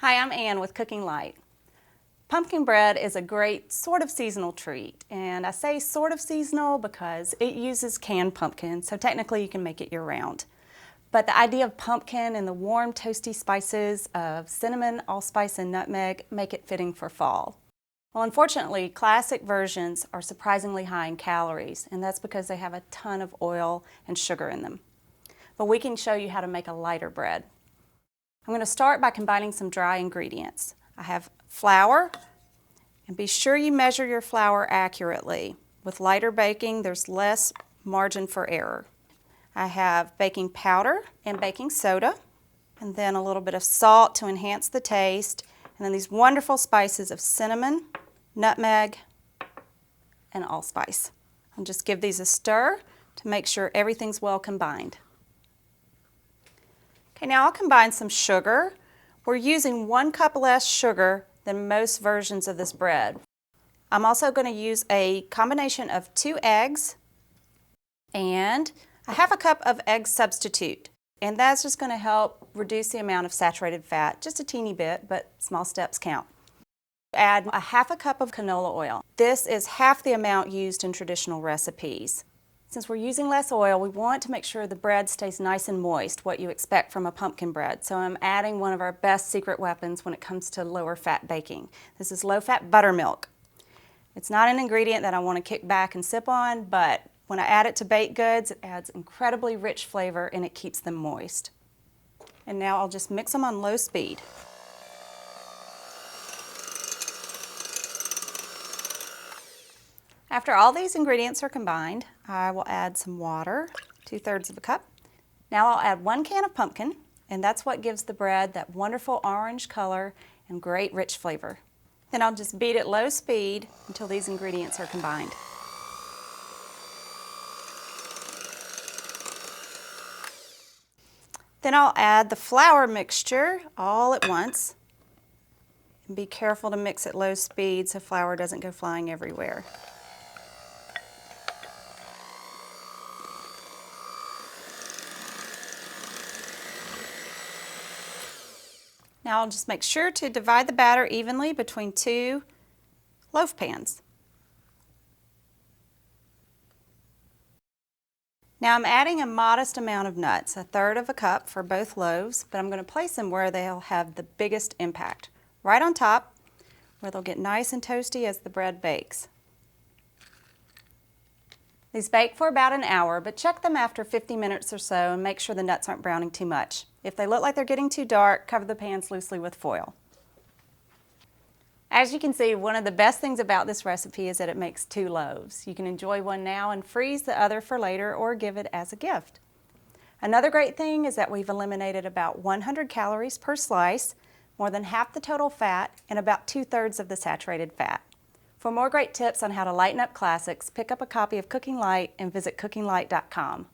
Hi, I'm Ann with Cooking Light. Pumpkin bread is a great sort of seasonal treat, and I say sort of seasonal because it uses canned pumpkin, so technically you can make it year-round. But the idea of pumpkin and the warm, toasty spices of cinnamon, allspice, and nutmeg make it fitting for fall. Well, unfortunately, classic versions are surprisingly high in calories, and that's because they have a ton of oil and sugar in them. But we can show you how to make a lighter bread. I'm going to start by combining some dry ingredients. I have flour, and be sure you measure your flour accurately. With lighter baking, there's less margin for error. I have baking powder and baking soda, and then a little bit of salt to enhance the taste, and then these wonderful spices of cinnamon, nutmeg, and allspice. I'll just give these a stir to make sure everything's well combined. Okay, now I'll combine some sugar. We're using 1 cup less sugar than most versions of this bread. I'm also going to use a combination of 2 eggs and a ½ cup of egg substitute. And that's just going to help reduce the amount of saturated fat, just a teeny bit, but small steps count. Add a ½ cup of canola oil. This is half the amount used in traditional recipes. Since we're using less oil, we want to make sure the bread stays nice and moist, what you expect from a pumpkin bread. So I'm adding one of our best secret weapons when it comes to lower fat baking. This is low-fat buttermilk. It's not an ingredient that I want to kick back and sip on, but when I add it to baked goods, it adds incredibly rich flavor and it keeps them moist. And now I'll just mix them on low speed. After all these ingredients are combined, I will add some water, 2/3 of a cup. Now I'll add 1 can of pumpkin, and that's what gives the bread that wonderful orange color and great rich flavor. Then I'll just beat at low speed until these ingredients are combined. Then I'll add the flour mixture all at once. And be careful to mix at low speed so flour doesn't go flying everywhere. Now I'll just make sure to divide the batter evenly between 2 loaf pans. Now I'm adding a modest amount of nuts, 1/3 of a cup for both loaves, but I'm going to place them where they'll have the biggest impact. Right on top, where they'll get nice and toasty as the bread bakes. These bake for about an hour, but check them after 50 minutes or so and make sure the nuts aren't browning too much. If they look like they're getting too dark, cover the pans loosely with foil. As you can see, one of the best things about this recipe is that it makes 2 loaves. You can enjoy one now and freeze the other for later or give it as a gift. Another great thing is that we've eliminated about 100 calories per slice, more than half the total fat, and about 2/3 of the saturated fat. For more great tips on how to lighten up classics, pick up a copy of Cooking Light and visit cookinglight.com.